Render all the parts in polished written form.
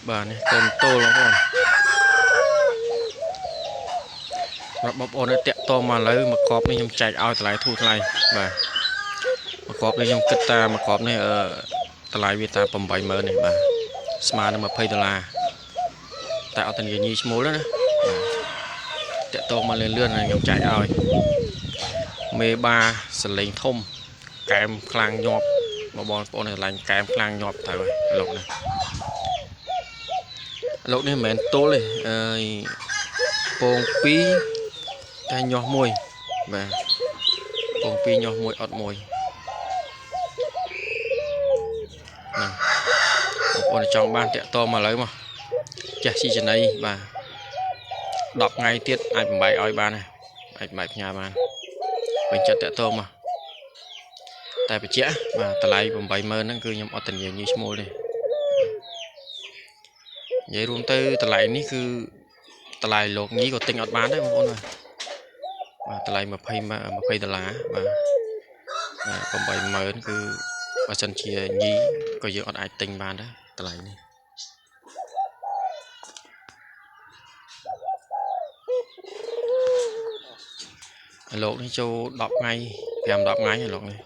បាទនេះកូនតូលបងប្អូនបងប្អូនតាក់តមកឥឡូវមកកប់នេះខ្ញុំចែកឲ្យតម្លៃធូរថ្លៃបាទមកកប់នេះខ្ញុំគិតតាមកកប់នេះតម្លៃវាតា80000នេះបាទស្មើនឹង$20តែអត់តាញីឈ្មោះណាបាទតាក់តមកលឿនខ្ញុំចែកឲ្យមេបាសលេងធំកែមខ្លាំងញាប់បងប្អូនឆ្លាញ់កែមខ្លាំងញាប់ទៅលោកនេះមិនមែនទល់ទេពង2តែញាស់1បាទពង2ញាស់1អត់1ណាបងប្អូនចង់បានតាក់តមកឥឡូវមកចាស់ស៊ីចណៃបាទ10ថ្ងៃទៀតអាចបំបែកឲ្យបានអាចបំបែកផ្ញើបានបញ្ចុះតាក់តមកតែបញ្ជាក់បាទតម្លៃ80000ហ្នឹងគឺខ្ញុំអត់ធានាញីឈ្មោះទេនិយាយរួមទៅតម្លៃនេះគឺតម្លៃលោកញីក៏ទិញអត់បានដែរបងប្អូនបាទតម្លៃ$20បាទ80000គឺបើសិនជាញីក៏យើងអត់អាចទិញបានដែរតម្លៃនេះលោកនេះចូល10ថ្ងៃ5-10ថ្ងៃលោកនេះ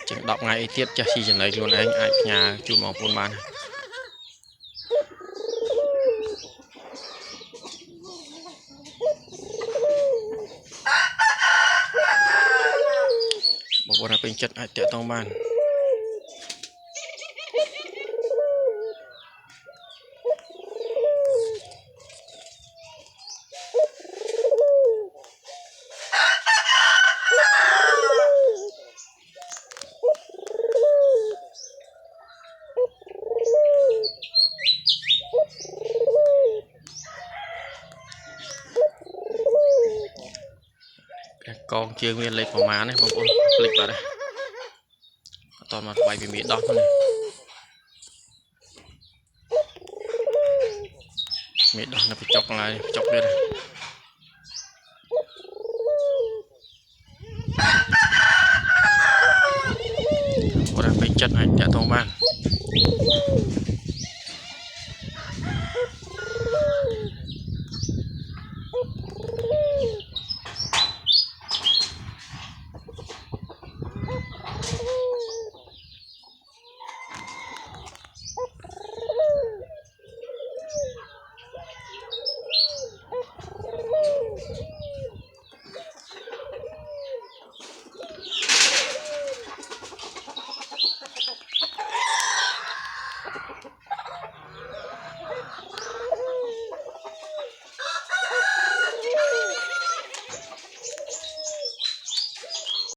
ចឹង10ថ្ងៃទៀតចាស់ស៊ីចំណីខ្លួនឯងអាចផ្ញើជូនបងប្អូនបានបងប្អូនពេញចិត្តអាចតាក់ទងបានកងជើងមានលេខប្រមាណនេះបងប្អូនភ្លេចបាត់ហើយអត់តមកបាយពីមីដោះហ្នឹងមីដោះនៅកញ្ចក់ឡើយកញ្ចក់ទៀតបងប្អូនពេញចិត្តអាចតាក់ទងបាន